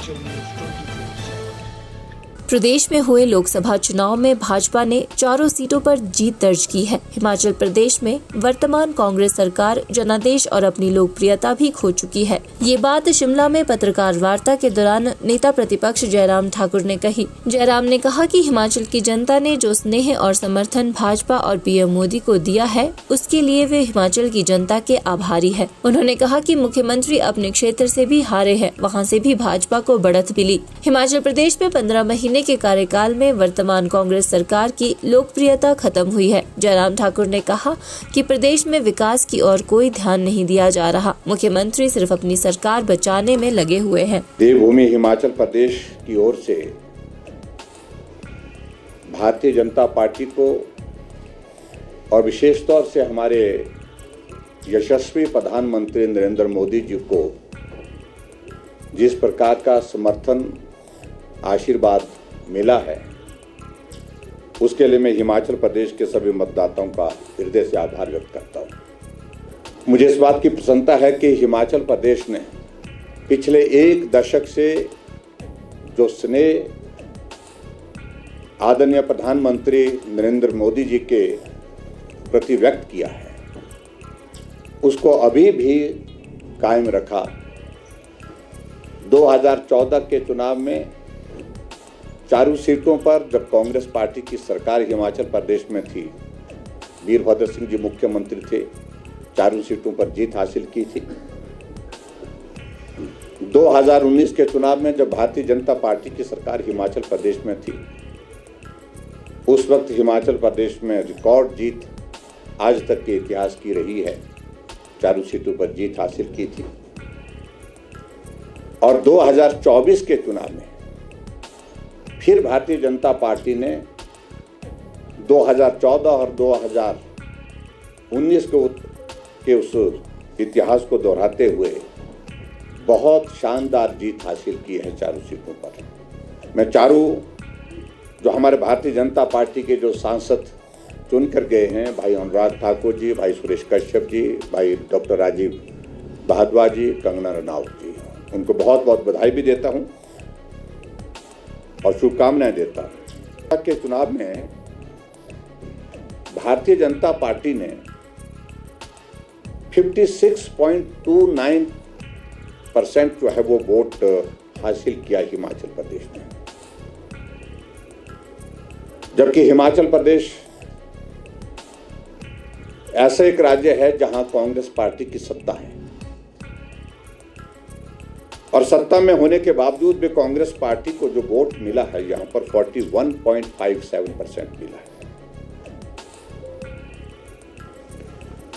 Himachal news 24/7। प्रदेश में हुए लोकसभा चुनाव में भाजपा ने चारों सीटों पर जीत दर्ज की है। हिमाचल प्रदेश में वर्तमान कांग्रेस सरकार जनादेश और अपनी लोकप्रियता भी खो चुकी है। ये बात शिमला में पत्रकार वार्ता के दौरान नेता प्रतिपक्ष जयराम ठाकुर ने कही। जयराम ने कहा कि हिमाचल की जनता ने जो स्नेह और समर्थन भाजपा और पीएम मोदी को दिया है, उसके लिए वे हिमाचल की जनता के आभारी है। उन्होंने कहा कि मुख्यमंत्री अपने क्षेत्र से भी हारे हैं, वहाँ से भी भाजपा को बढ़त मिली। हिमाचल प्रदेश में 15 महीने के कार्यकाल में वर्तमान कांग्रेस सरकार की लोकप्रियता खत्म हुई है। जयराम ठाकुर ने कहा कि प्रदेश में विकास की ओर कोई ध्यान नहीं दिया जा रहा। मुख्यमंत्री सिर्फ अपनी सरकार बचाने में लगे हुए हैं। देवभूमि हिमाचल प्रदेश की ओर से भारतीय जनता पार्टी को और विशेष तौर से हमारे यशस्वी प्रधानमंत्री नरेंद्र मोदी जी को जिस प्रकार का समर्थन आशीर्वाद मिला है, उसके लिए मैं हिमाचल प्रदेश के सभी मतदाताओं का हृदय से आभार व्यक्त करता हूँ। मुझे इस बात की प्रसन्नता है कि हिमाचल प्रदेश ने पिछले एक दशक से जो स्नेह आदरणीय प्रधानमंत्री नरेंद्र मोदी जी के प्रति व्यक्त किया है, उसको अभी भी कायम रखा। 2014 के चुनाव में चारों सीटों पर जब कांग्रेस पार्टी की सरकार हिमाचल प्रदेश में थी, वीरभद्र सिंह जी मुख्यमंत्री थे, चारों सीटों पर जीत हासिल की थी। 2019 के चुनाव में जब भारतीय जनता पार्टी की सरकार हिमाचल प्रदेश में थी, उस वक्त हिमाचल प्रदेश में रिकॉर्ड जीत आज तक के इतिहास की रही है, चारों सीटों पर जीत हासिल की थी। और 2024 के चुनाव में फिर भारतीय जनता पार्टी ने 2014 और 2019 के उस इतिहास को दोहराते हुए बहुत शानदार जीत हासिल की है चारों सीटों पर। मैं चारों जो हमारे भारतीय जनता पार्टी के जो सांसद चुन कर गए हैं, भाई अनुराग ठाकुर जी, भाई सुरेश कश्यप जी, भाई डॉक्टर राजीव भारद्वाज जी, कंगना रनौत जी, उनको बहुत बहुत बधाई भी देता हूं और शुभकामनाएं देता हूं। के चुनाव में भारतीय जनता पार्टी ने 56.29% जो है वो वोट हासिल किया हिमाचल प्रदेश में, जबकि हिमाचल प्रदेश ऐसा एक राज्य है जहां कांग्रेस पार्टी की सत्ता है और सत्ता में होने के बावजूद भी कांग्रेस पार्टी को जो वोट मिला है यहां पर 41.57% मिला है।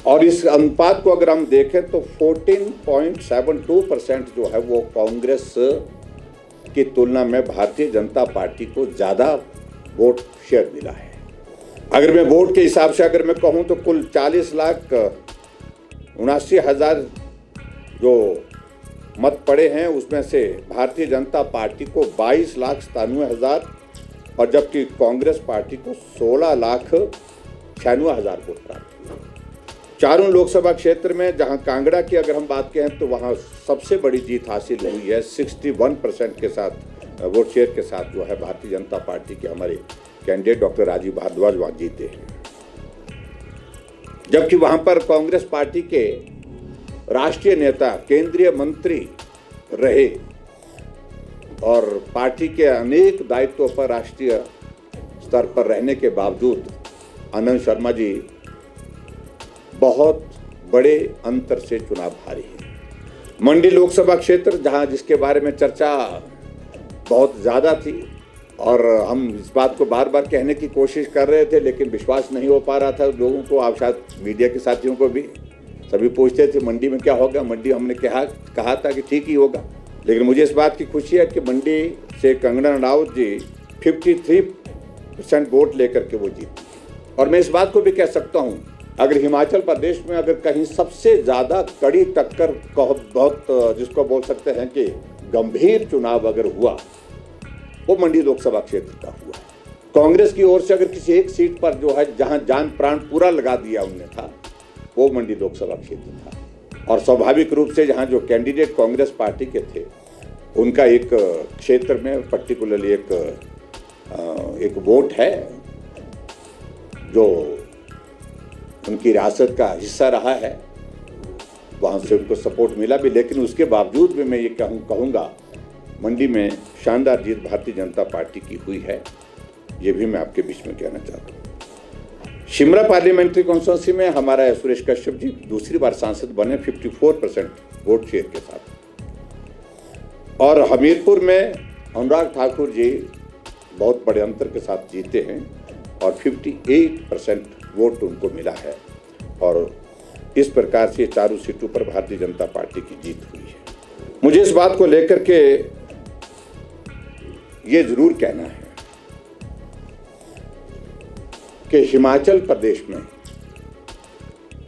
और इस अनुपात को अगर हम देखें तो 14.72% जो है वो कांग्रेस की तुलना में भारतीय जनता पार्टी को ज्यादा वोट शेयर मिला है। अगर मैं वोट के हिसाब से अगर मैं कहूं तो कुल 40,79,000 जो मत पड़े हैं, उसमें से भारतीय जनता पार्टी को 22,97,000 और जबकि कांग्रेस पार्टी को 16,96,000 वोट प्राप्त हुए। चारों लोकसभा क्षेत्र में जहां कांगड़ा की अगर हम बात करें तो वहां सबसे बड़ी जीत हासिल हुई है 61% के साथ वोट शेयर के साथ जो है भारतीय जनता पार्टी के हमारे कैंडिडेट डॉक्टर राजीव भारद्वाज वहां जीते हैं। जबकि वहां पर कांग्रेस पार्टी के राष्ट्रीय नेता, केंद्रीय मंत्री रहे और पार्टी के अनेक दायित्वों पर राष्ट्रीय स्तर पर रहने के बावजूद आनंद शर्मा जी बहुत बड़े अंतर से चुनाव हारे हैं। मंडी लोकसभा क्षेत्र जिसके बारे में चर्चा बहुत ज़्यादा थी और हम इस बात को बार बार कहने की कोशिश कर रहे थे, लेकिन विश्वास नहीं हो पा रहा था लोगों को, आप शायद मीडिया के साथियों को भी। सभी पूछते थे मंडी में क्या होगा, मंडी हमने कहा था कि ठीक ही होगा, लेकिन मुझे इस बात की खुशी है कि मंडी से कंगना रनौत जी 53% वोट लेकर के वो जीती। और मैं इस बात को भी कह सकता हूँ, अगर हिमाचल प्रदेश में अगर कहीं सबसे ज़्यादा कड़ी टक्कर बहुत जिसको बोल सकते हैं कि गंभीर चुनाव अगर हुआ, वो मंडी लोकसभा क्षेत्र का हुआ। कांग्रेस की ओर से अगर किसी एक सीट पर जो है जहां जान प्राण पूरा लगा दिया उनने था, वो मंडी लोकसभा क्षेत्र था। और स्वाभाविक रूप से जहां जो कैंडिडेट कांग्रेस पार्टी के थे उनका एक क्षेत्र में पर्टिकुलरली एक वोट है जो उनकी रियासत का हिस्सा रहा है, वहाँ से उनको सपोर्ट मिला भी, लेकिन उसके बावजूद भी मैं ये कहूँगा मंडी में शानदार जीत भारतीय जनता पार्टी की हुई है। ये भी मैं आपके बीच में कहना चाहता हूँ। शिमला पार्लियामेंट्री कॉन्स्टिट्यूंसी में हमारा सुरेश कश्यप जी दूसरी बार सांसद बने 54% वोट शेयर के साथ, और हमीरपुर में अनुराग ठाकुर जी बहुत बड़े अंतर के साथ जीते हैं और 58% वोट उनको मिला है, और इस प्रकार से चारों सीटों पर भारतीय जनता पार्टी की जीत हुई है। मुझे इस बात को लेकर के ये जरूर कहना है कि हिमाचल प्रदेश में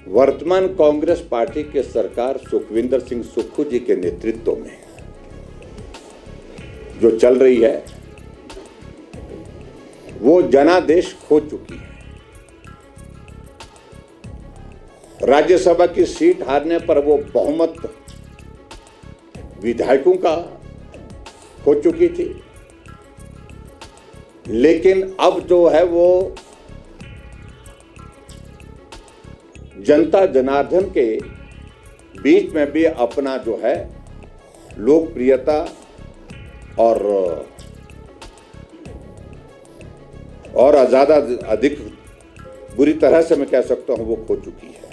वर्तमान कांग्रेस पार्टी के सरकार सुखविंदर सिंह सुक्खू जी के नेतृत्व में जो चल रही है वो जनादेश खो चुकी है। राज्यसभा की सीट हारने पर वो बहुमत विधायकों का हो चुकी थी, लेकिन अब जो है वो जनता जनार्दन के बीच में भी अपना जो है लोकप्रियता और ज़्यादा अधिक बुरी तरह से मैं कह सकता हूं वो खो चुकी है।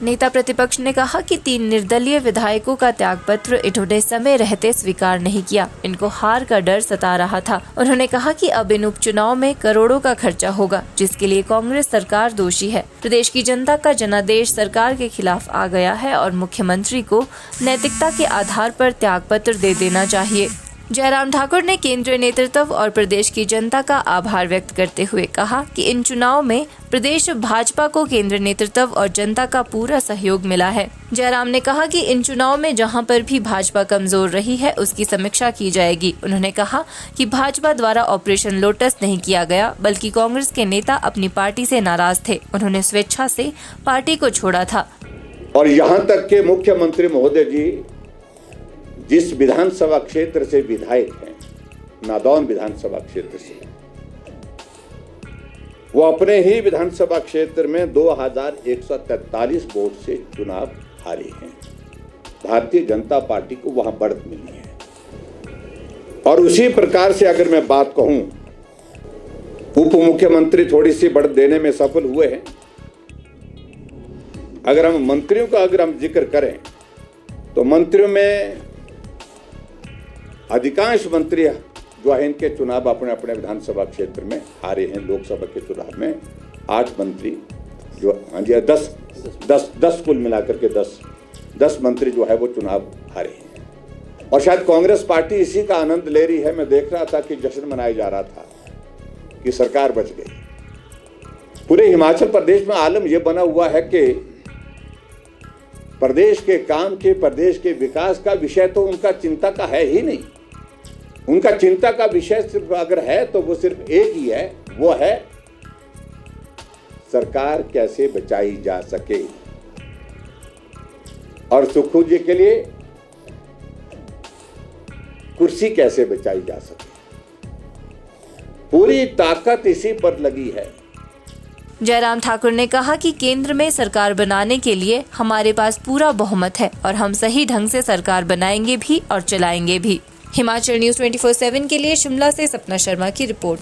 नेता प्रतिपक्ष ने कहा कि 3 निर्दलीय विधायकों का त्यागपत्र इन्होंने समय रहते स्वीकार नहीं किया, इनको हार का डर सता रहा था। उन्होंने कहा कि अब इन उपचुनाव में करोड़ों का खर्चा होगा, जिसके लिए कांग्रेस सरकार दोषी है। प्रदेश की जनता का जनादेश सरकार के खिलाफ आ गया है और मुख्यमंत्री को नैतिकता के आधार पर त्यागपत्र दे देना चाहिए। जयराम ठाकुर ने केंद्रीय नेतृत्व और प्रदेश की जनता का आभार व्यक्त करते हुए कहा कि इन चुनाव में प्रदेश भाजपा को केंद्रीय नेतृत्व और जनता का पूरा सहयोग मिला है। जयराम ने कहा कि इन चुनाव में जहां पर भी भाजपा कमजोर रही है उसकी समीक्षा की जाएगी। उन्होंने कहा कि भाजपा द्वारा ऑपरेशन लोटस नहीं किया गया, बल्कि कांग्रेस के नेता अपनी पार्टी से नाराज थे, उन्होंने स्वेच्छा से पार्टी को छोड़ा था। और यहाँ तक के मुख्यमंत्री महोदय जी जिस विधानसभा क्षेत्र से विधायक हैं, नादौन विधानसभा क्षेत्र से, वो अपने ही विधानसभा क्षेत्र में 2143 वोट से चुनाव हारे हैं। भारतीय जनता पार्टी को वहां बढ़त मिली है। और उसी प्रकार से अगर मैं बात कहूं, उप मुख्यमंत्री थोड़ी सी बढ़त देने में सफल हुए हैं। अगर हम मंत्रियों का जिक्र करें तो मंत्रियों में अधिकांश मंत्री जो है इनके चुनाव अपने अपने विधानसभा क्षेत्र में हारे हैं। लोकसभा के चुनाव में 8 मंत्री जो 10 कुल मिलाकर के 10 मंत्री जो है वो चुनाव हारे हैं। और शायद कांग्रेस पार्टी इसी का आनंद ले रही है। मैं देख रहा था कि जश्न मनाया जा रहा था कि सरकार बच गई। पूरे हिमाचल प्रदेश में आलम यह बना हुआ है कि प्रदेश के काम के, प्रदेश के विकास का विषय तो उनका चिंता का है ही नहीं। उनका चिंता का विषय सिर्फ अगर है तो वो सिर्फ एक ही है, वो है सरकार कैसे बचाई जा सके। और सुक्खू जी के लिए कुर्सी कैसे बचाई जा सके। पूरी ताकत इसी पर लगी है। जयराम ठाकुर ने कहा कि केंद्र में सरकार बनाने के लिए हमारे पास पूरा बहुमत है और हम सही ढंग से सरकार बनाएंगे भी और चलाएंगे भी। हिमाचल न्यूज़ 24/7 के लिए शिमला से सपना शर्मा की रिपोर्ट।